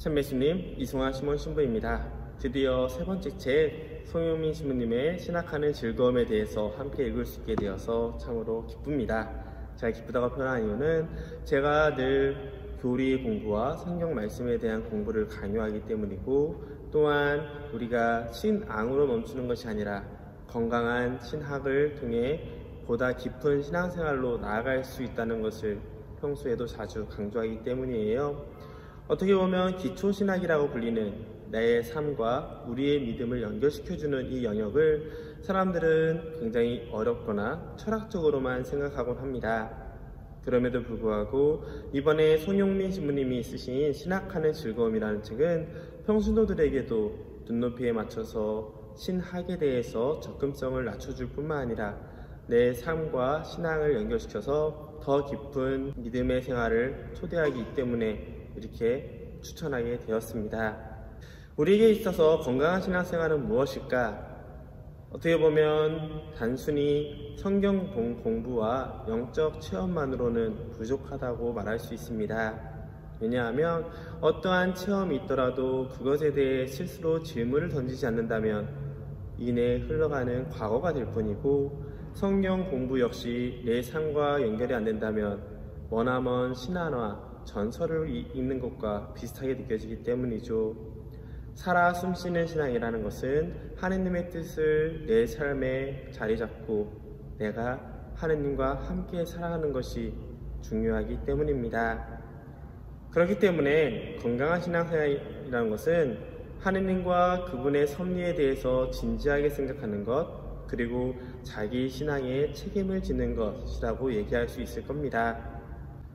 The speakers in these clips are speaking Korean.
참매수님, 이승환 시몬 신부입니다. 드디어 세 번째 책 송영민 신부님의 신학하는 즐거움에 대해서 함께 읽을 수 있게 되어서 참으로 기쁩니다. 제가 기쁘다고 표현한 이유는 제가 늘 교리 공부와 성경 말씀에 대한 공부를 강요하기 때문이고, 또한 우리가 신앙으로 멈추는 것이 아니라 건강한 신학을 통해 보다 깊은 신앙생활로 나아갈 수 있다는 것을 평소에도 자주 강조하기 때문이에요. 어떻게 보면 기초신학이라고 불리는 내 삶과 우리의 믿음을 연결시켜주는 이 영역을 사람들은 굉장히 어렵거나 철학적으로만 생각하곤 합니다. 그럼에도 불구하고 이번에 송영민 신부님이 쓰신 신학하는 즐거움이라는 책은 평신도들에게도 눈높이에 맞춰서 신학에 대해서 접근성을 낮춰줄 뿐만 아니라 내 삶과 신앙을 연결시켜서 더 깊은 믿음의 생활을 초대하기 때문에 이렇게 추천하게 되었습니다. 우리에게 있어서 건강한 신앙생활은 무엇일까? 어떻게 보면 단순히 성경 공부와 영적 체험만으로는 부족하다고 말할 수 있습니다. 왜냐하면 어떠한 체험이 있더라도 그것에 대해 스스로 질문을 던지지 않는다면 이내 흘러가는 과거가 될 뿐이고, 성경 공부 역시 내 삶과 연결이 안 된다면 머나먼 신화나 전설을 읽는 것과 비슷하게 느껴지기 때문이죠. 살아 숨쉬는 신앙이라는 것은 하느님의 뜻을 내 삶에 자리 잡고 내가 하느님과 함께 살아가는 것이 중요하기 때문입니다. 그렇기 때문에 건강한 신앙생활이라는 것은 하느님과 그분의 섭리에 대해서 진지하게 생각하는 것, 그리고 자기 신앙에 책임을 지는 것이라고 얘기할 수 있을 겁니다.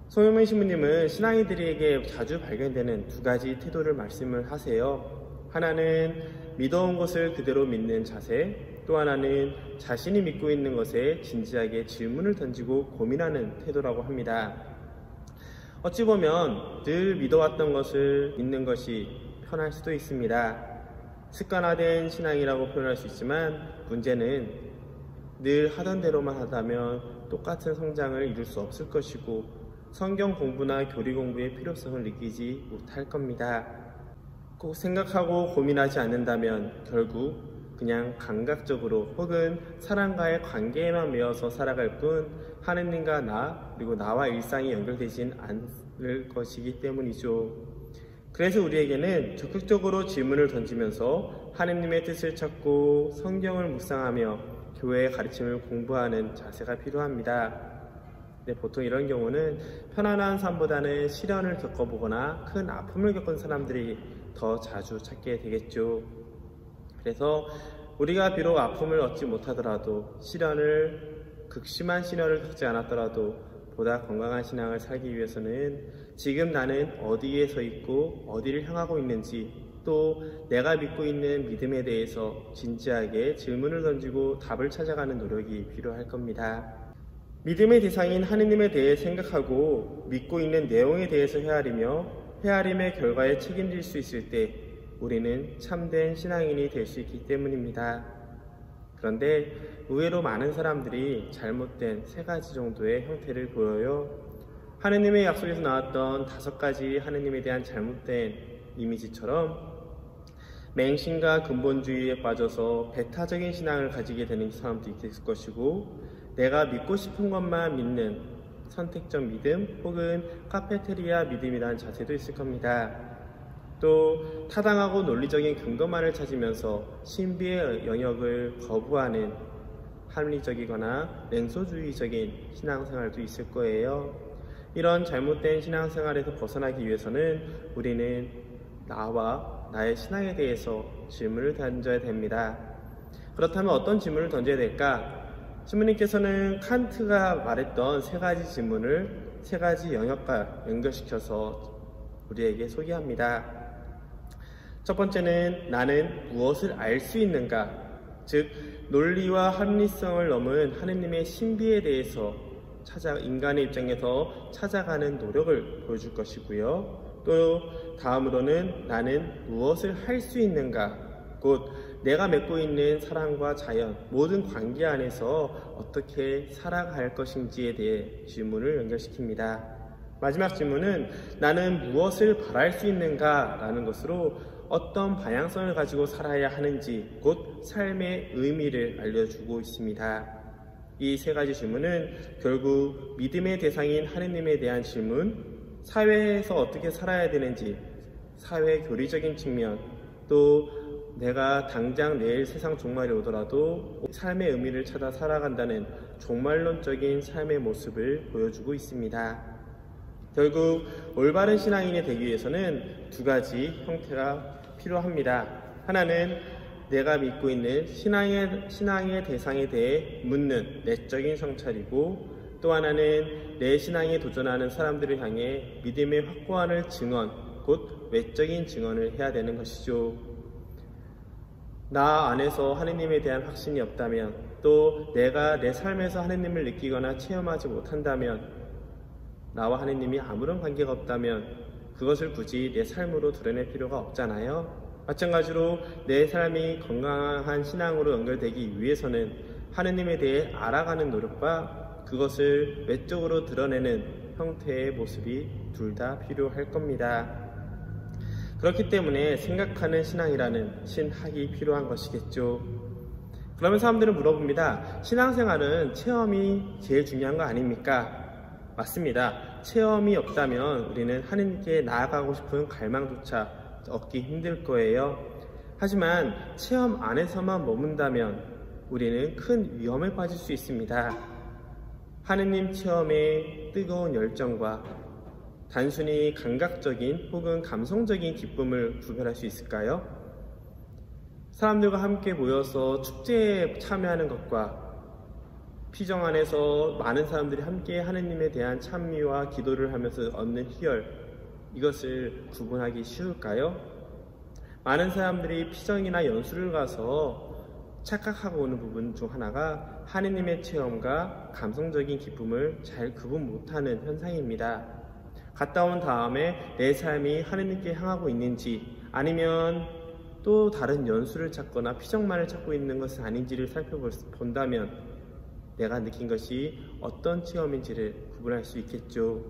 송영민 신부님은 신앙인들에게 자주 발견되는 두 가지 태도를 말씀을 하세요. 하나는 믿어온 것을 그대로 믿는 자세, 또 하나는 자신이 믿고 있는 것에 진지하게 질문을 던지고 고민하는 태도라고 합니다. 어찌 보면 늘 믿어왔던 것을 믿는 것이 편할 수도 있습니다. 습관화된 신앙이라고 표현할 수 있지만, 문제는 늘 하던 대로만 하다면 똑같은 성장을 이룰 수 없을 것이고, 성경 공부나 교리 공부의 필요성을 느끼지 못할 겁니다. 꼭 생각하고 고민하지 않는다면 결국 그냥 감각적으로 혹은 사람과의 관계에만 매여서 살아갈 뿐 하느님과 나, 그리고 나와 일상이 연결되진 않을 것이기 때문이죠. 그래서 우리에게는 적극적으로 질문을 던지면서 하느님의 뜻을 찾고 성경을 묵상하며 교회의 가르침을 공부하는 자세가 필요합니다. 보통 이런 경우는 편안한 삶보다는 시련을 겪어보거나 큰 아픔을 겪은 사람들이 더 자주 찾게 되겠죠. 그래서 우리가 비록 아픔을 얻지 못하더라도 극심한 시련을 겪지 않았더라도 보다 건강한 신앙을 살기 위해서는 지금 나는 어디에 서 있고 어디를 향하고 있는지, 또 내가 믿고 있는 믿음에 대해서 진지하게 질문을 던지고 답을 찾아가는 노력이 필요할 겁니다. 믿음의 대상인 하느님에 대해 생각하고 믿고 있는 내용에 대해서 헤아리며 헤아림의 결과에 책임질 수 있을 때 우리는 참된 신앙인이 될 수 있기 때문입니다. 그런데 의외로 많은 사람들이 잘못된 세 가지 정도의 형태를 보여요. 하느님의 약속에서 나왔던 5가지 하느님에 대한 잘못된 이미지처럼 맹신과 근본주의에 빠져서 배타적인 신앙을 가지게 되는 사람도 있을 것이고, 내가 믿고 싶은 것만 믿는 선택적 믿음 혹은 카페테리아 믿음이라는 자세도 있을 겁니다. 또 타당하고 논리적인 근거만을 찾으면서 신비의 영역을 거부하는 합리적이거나 냉소주의적인 신앙생활도 있을 거예요. 이런 잘못된 신앙생활에서 벗어나기 위해서는 우리는 나와 나의 신앙에 대해서 질문을 던져야 됩니다. 그렇다면 어떤 질문을 던져야 될까? 신부님께서는 칸트가 말했던 3가지 질문을 3가지 영역과 연결시켜서 우리에게 소개합니다. 첫 번째는 나는 무엇을 알 수 있는가? 즉 논리와 합리성을 넘은 하느님의 신비에 대해서 인간의 입장에서 찾아가는 노력을 보여줄 것이고요. 또 다음으로는 나는 무엇을 할 수 있는가? 곧 내가 맺고 있는 사람과 자연, 모든 관계 안에서 어떻게 살아갈 것인지에 대해 질문을 연결시킵니다. 마지막 질문은 나는 무엇을 바랄 수 있는가? 라는 것으로 어떤 방향성을 가지고 살아야 하는지, 곧 삶의 의미를 알려주고 있습니다. 이 세 가지 질문은 결국 믿음의 대상인 하느님에 대한 질문, 사회에서 어떻게 살아야 되는지, 사회 교리적인 측면, 또 내가 당장 내일 세상 종말이 오더라도 삶의 의미를 찾아 살아간다는 종말론적인 삶의 모습을 보여주고 있습니다. 결국 올바른 신앙인이 되기 위해서는 두 가지 형태가 필요합니다. 하나는 내가 믿고 있는 신앙의 대상에 대해 묻는 내적인 성찰이고, 또 하나는 내 신앙에 도전하는 사람들을 향해 믿음의 확고함을 증언, 곧 외적인 증언을 해야 되는 것이죠. 나 안에서 하느님에 대한 확신이 없다면, 또 내가 내 삶에서 하느님을 느끼거나 체험하지 못한다면, 나와 하느님이 아무런 관계가 없다면 그것을 굳이 내 삶으로 드러낼 필요가 없잖아요. 마찬가지로 내 삶이 건강한 신앙으로 연결되기 위해서는 하느님에 대해 알아가는 노력과 그것을 외적으로 드러내는 형태의 모습이 둘 다 필요할 겁니다. 그렇기 때문에 생각하는 신앙이라는 신학이 필요한 것이겠죠. 그러면 사람들은 물어봅니다. 신앙생활은 체험이 제일 중요한 거 아닙니까? 맞습니다. 체험이 없다면 우리는 하느님께 나아가고 싶은 갈망조차 얻기 힘들 거예요. 하지만 체험 안에서만 머문다면 우리는 큰 위험에 빠질 수 있습니다. 하느님 체험의 뜨거운 열정과 단순히 감각적인 혹은 감성적인 기쁨을 구별할 수 있을까요? 사람들과 함께 모여서 축제에 참여하는 것과 피정 안에서 많은 사람들이 함께 하느님에 대한 찬미와 기도를 하면서 얻는 희열, 이것을 구분하기 쉬울까요? 많은 사람들이 피정이나 연수를 가서 착각하고 오는 부분 중 하나가 하느님의 체험과 감성적인 기쁨을 잘 구분 못하는 현상입니다. 갔다 온 다음에 내 삶이 하느님께 향하고 있는지, 아니면 또 다른 연수를 찾거나 피정만을 찾고 있는 것은 아닌지를 살펴본다면 내가 느낀 것이 어떤 체험인지를 구분할 수 있겠죠.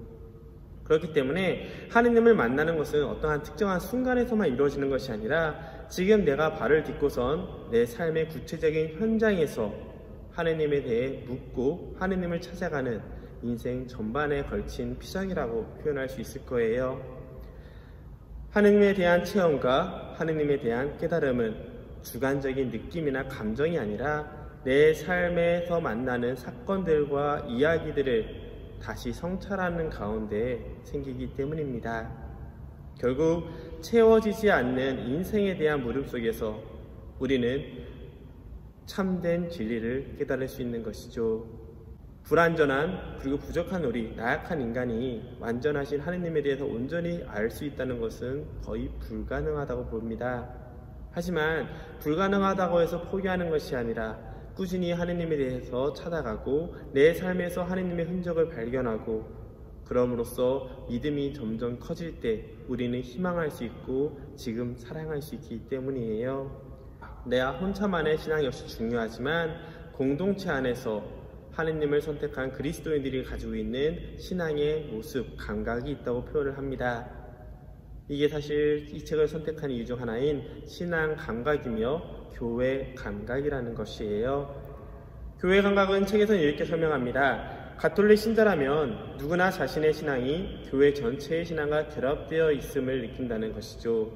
그렇기 때문에 하느님을 만나는 것은 어떠한 특정한 순간에서만 이루어지는 것이 아니라 지금 내가 발을 딛고선 내 삶의 구체적인 현장에서 하느님에 대해 묻고 하느님을 찾아가는 인생 전반에 걸친 피정이라고 표현할 수 있을 거예요. 하느님에 대한 체험과 하느님에 대한 깨달음은 주관적인 느낌이나 감정이 아니라 내 삶에서 만나는 사건들과 이야기들을 다시 성찰하는 가운데 생기기 때문입니다. 결국 채워지지 않는 인생에 대한 무릎 속에서 우리는 참된 진리를 깨달을 수 있는 것이죠. 불완전한 그리고 부족한 우리 나약한 인간이 완전하신 하느님에 대해서 온전히 알 수 있다는 것은 거의 불가능하다고 봅니다. 하지만 불가능하다고 해서 포기하는 것이 아니라 꾸준히 하느님에 대해서 찾아가고 내 삶에서 하느님의 흔적을 발견하고, 그럼으로써 믿음이 점점 커질 때 우리는 희망할 수 있고 지금 사랑할 수 있기 때문이에요. 내가 혼자만의 신앙 역시 중요하지만 공동체 안에서 하느님을 선택한 그리스도인들이 가지고 있는 신앙의 모습, 감각이 있다고 표현을 합니다. 이게 사실 이 책을 선택한 이유 중 하나인 신앙 감각이며 교회 감각이라는 것이에요. 교회 감각은 책에서는 이렇게 설명합니다. 가톨릭 신자라면 누구나 자신의 신앙이 교회 전체의 신앙과 결합되어 있음을 느낀다는 것이죠.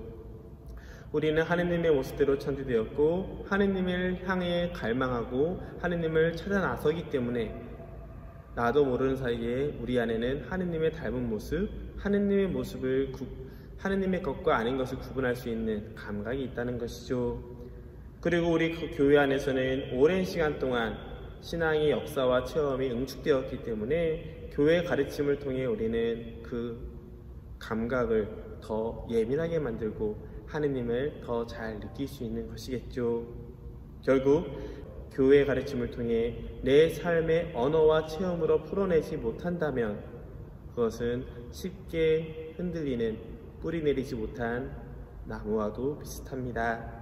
우리는 하느님의 모습대로 창조되었고 하느님을 향해 갈망하고 하느님을 찾아 나서기 때문에 나도 모르는 사이에 우리 안에는 하느님의 닮은 모습, 하느님의 모습을 하느님의 것과 아닌 것을 구분할 수 있는 감각이 있다는 것이죠. 그리고 우리 그 교회 안에서는 오랜 시간 동안 신앙의 역사와 체험이 응축되었기 때문에 교회 가르침을 통해 우리는 그 감각을 더 예민하게 만들고 하느님을 더 잘 느낄 수 있는 것이겠죠. 결국 교회 가르침을 통해 내 삶의 언어와 체험으로 풀어내지 못한다면 그것은 쉽게 흔들리는 뿌리 내리지 못한 나무와도 비슷합니다.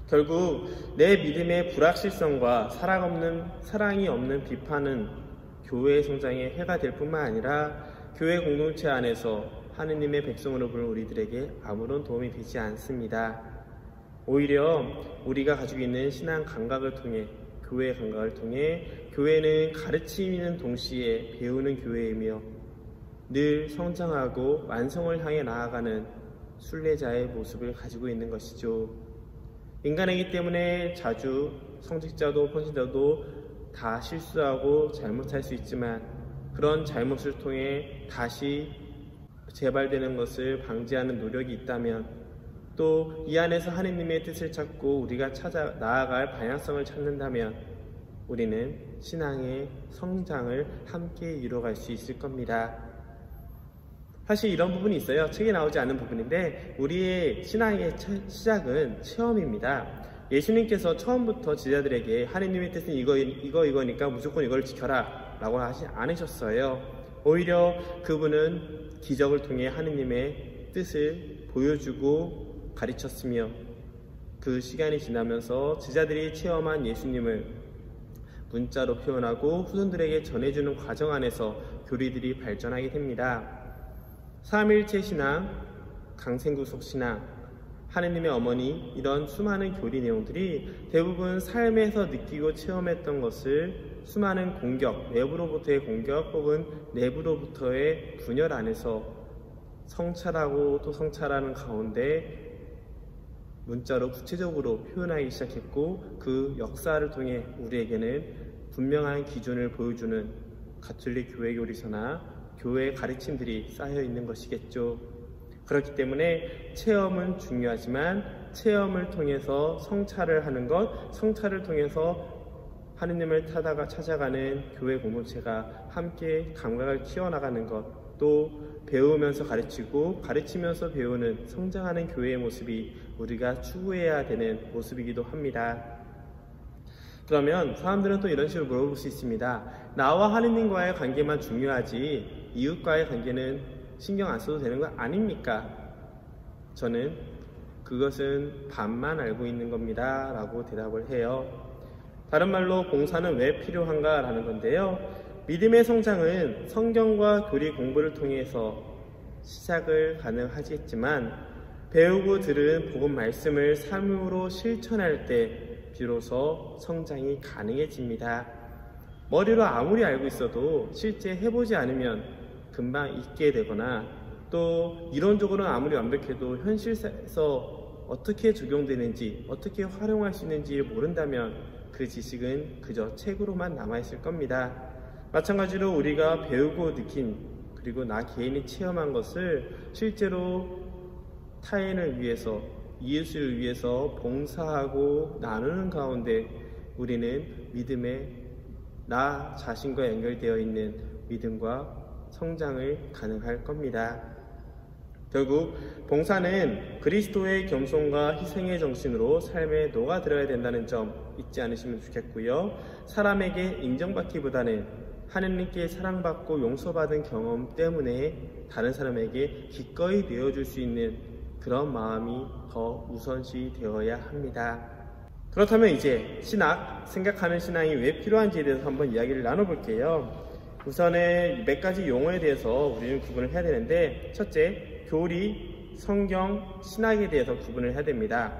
결국 내 믿음의 불확실성과 사랑이 없는 비판은 교회의 성장에 해가 될 뿐만 아니라 교회 공동체 안에서 하느님의 백성으로 부른 우리들에게 아무런 도움이 되지 않습니다. 오히려 우리가 가지고 있는 신앙 감각을 통해, 교회 감각을 통해 교회는 가르치는 동시에 배우는 교회이며 늘 성장하고 완성을 향해 나아가는 순례자의 모습을 가지고 있는 것이죠. 인간이기 때문에 자주 성직자도 헌신자도 다 실수하고 잘못할 수 있지만 그런 잘못을 통해 다시 재발되는 것을 방지하는 노력이 있다면, 또 이 안에서 하느님의 뜻을 찾고 우리가 찾아 나아갈 방향성을 찾는다면 우리는 신앙의 성장을 함께 이뤄갈 수 있을 겁니다. 사실 이런 부분이 있어요. 책에 나오지 않는 부분인데 우리의 신앙의 시작은 체험입니다. 예수님께서 처음부터 제자들에게 하느님의 뜻은 이거니까 무조건 이걸 지켜라 라고 하지 않으셨어요. 오히려 그분은 기적을 통해 하느님의 뜻을 보여주고 가르쳤으며, 그 시간이 지나면서 제자들이 체험한 예수님을 문자로 표현하고 후손들에게 전해주는 과정 안에서 교리들이 발전하게 됩니다. 삼일체 신앙, 강생구속 신앙, 하느님의 어머니, 이런 수많은 교리 내용들이 대부분 삶에서 느끼고 체험했던 것을 수많은 공격, 외부로부터의 공격 혹은 내부로부터의 분열 안에서 성찰하고 또 성찰하는 가운데 문자로 구체적으로 표현하기 시작했고, 그 역사를 통해 우리에게는 분명한 기준을 보여주는 가톨릭 교회 교리서나 교회의 가르침들이 쌓여 있는 것이겠죠. 그렇기 때문에 체험은 중요하지만 체험을 통해서 성찰을 하는 것, 성찰을 통해서 하느님을 찾아가는 교회 공동체가 함께 감각을 키워나가는 것, 또 배우면서 가르치고 가르치면서 배우는 성장하는 교회의 모습이 우리가 추구해야 되는 모습이기도 합니다. 그러면 사람들은 또 이런 식으로 물어볼 수 있습니다. 나와 하느님과의 관계만 중요하지 이웃과의 관계는 신경 안 써도 되는 거 아닙니까? 저는 그것은 반만 알고 있는 겁니다 라고 대답을 해요. 다른 말로 봉사는 왜 필요한가 라는 건데요, 믿음의 성장은 성경과 교리 공부를 통해서 시작을 가능하겠지만 배우고 들은 복음 말씀을 삶으로 실천할 때 비로소 성장이 가능해집니다. 머리로 아무리 알고 있어도 실제 해보지 않으면 금방 잊게 되거나, 또 이론적으로는 아무리 완벽해도 현실에서 어떻게 적용되는지, 어떻게 활용할 수 있는지 모른다면 그 지식은 그저 책으로만 남아있을 겁니다. 마찬가지로 우리가 배우고 느낀, 그리고 나 개인이 체험한 것을 실제로 타인을 위해서, 이웃을 위해서 봉사하고 나누는 가운데 우리는 믿음에 나 자신과 연결되어 있는 믿음과 성장을 가능할 겁니다. 결국 봉사는 그리스도의 겸손과 희생의 정신으로 삶에 녹아들어야 된다는 점 잊지 않으시면 좋겠고요. 사람에게 인정받기보다는 하느님께 사랑받고 용서받은 경험 때문에 다른 사람에게 기꺼이 내어줄 수 있는 그런 마음이 더 우선시 되어야 합니다. 그렇다면 이제 신학, 생각하는 신앙이 왜 필요한지에 대해서 한번 이야기를 나눠볼게요. 우선은 몇 가지 용어에 대해서 우리는 구분을 해야 되는데, 첫째, 교리, 성경, 신학에 대해서 구분을 해야 됩니다.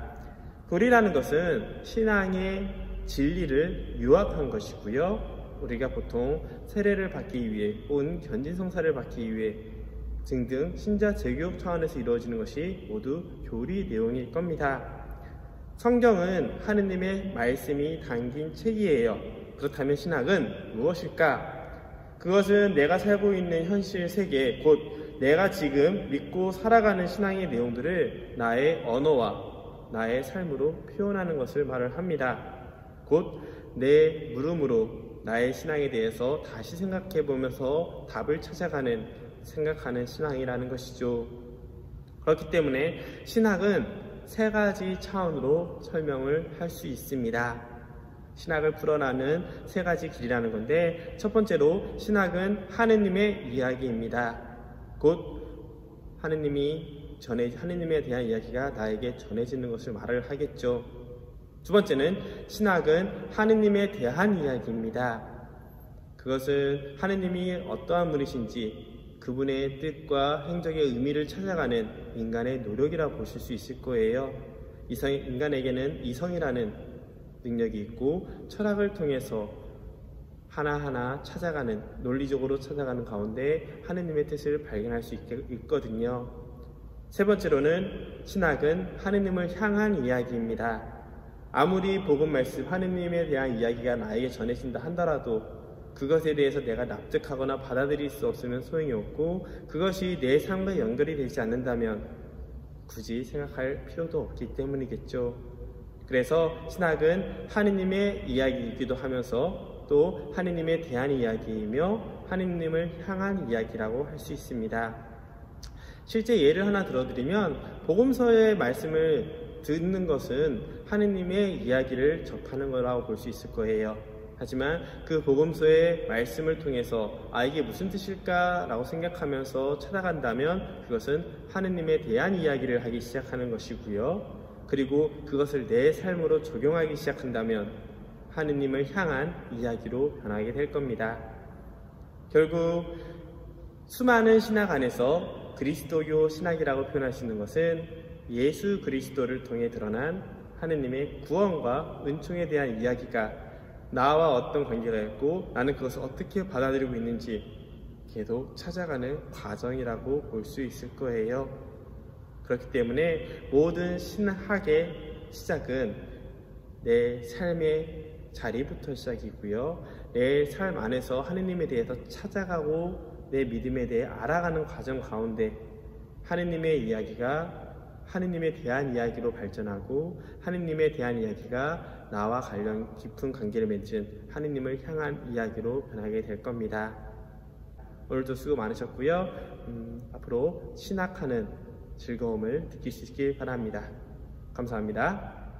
교리라는 것은 신앙의 진리를 요합한 것이고요. 우리가 보통 세례를 받기 위해 혹은 견진성사를 받기 위해 등등 신자 재교육 차원에서 이루어지는 것이 모두 교리 내용일 겁니다. 성경은 하느님의 말씀이 담긴 책이에요. 그렇다면 신학은 무엇일까? 그것은 내가 살고 있는 현실 세계, 곧 내가 지금 믿고 살아가는 신앙의 내용들을 나의 언어와 나의 삶으로 표현하는 것을 말을 합니다. 곧 내 물음으로 나의 신앙에 대해서 다시 생각해 보면서 답을 찾아가는, 생각하는 신앙이라는 것이죠. 그렇기 때문에 신학은 세 가지 차원으로 설명을 할 수 있습니다. 신학을 풀어나는 세 가지 길이라는 건데, 첫 번째로 신학은 하느님의 이야기입니다. 곧 하느님에 대한 이야기가 나에게 전해지는 것을 말을 하겠죠. 두 번째는 신학은 하느님에 대한 이야기입니다. 그것은 하느님이 어떠한 분이신지, 그분의 뜻과 행적의 의미를 찾아가는 인간의 노력이라 보실 수 있을 거예요. 인간에게는 이성이라는 능력이 있고 철학을 통해서 하나하나 찾아가는, 논리적으로 찾아가는 가운데 하느님의 뜻을 발견할 수 있거든요. 세 번째로는 신학은 하느님을 향한 이야기입니다. 아무리 복음 말씀, 하느님에 대한 이야기가 나에게 전해진다 하더라도 그것에 대해서 내가 납득하거나 받아들일 수 없으면 소용이 없고, 그것이 내 삶과 연결이 되지 않는다면 굳이 생각할 필요도 없기 때문이겠죠. 그래서 신학은 하느님의 이야기이기도 하면서 또 하느님에 대한 이야기이며 하느님을 향한 이야기라고 할 수 있습니다. 실제 예를 하나 들어드리면, 복음서의 말씀을 듣는 것은 하느님의 이야기를 접하는 거라고 볼 수 있을 거예요. 하지만 그 복음서의 말씀을 통해서 이게 무슨 뜻일까 라고 생각하면서 찾아간다면 그것은 하느님에 대한 이야기를 하기 시작하는 것이고요. 그리고 그것을 내 삶으로 적용하기 시작한다면 하느님을 향한 이야기로 변하게 될 겁니다. 결국 수많은 신학 안에서 그리스도교 신학이라고 표현할 수 있는 것은 예수 그리스도를 통해 드러난 하느님의 구원과 은총에 대한 이야기가 나와 어떤 관계가 있고 나는 그것을 어떻게 받아들이고 있는지 계속 찾아가는 과정이라고 볼 수 있을 거예요. 그렇기 때문에 모든 신학의 시작은 내 삶의 자리부터 시작이고요. 내 삶 안에서 하느님에 대해서 찾아가고 내 믿음에 대해 알아가는 과정 가운데 하느님의 이야기가 하느님에 대한 이야기로 발전하고 하느님에 대한 이야기가 나와 관련 깊은 관계를 맺은 하느님을 향한 이야기로 변하게 될 겁니다. 오늘도 수고 많으셨고요. 앞으로 신학하는 즐거움을 느낄 수 있길 바랍니다. 감사합니다.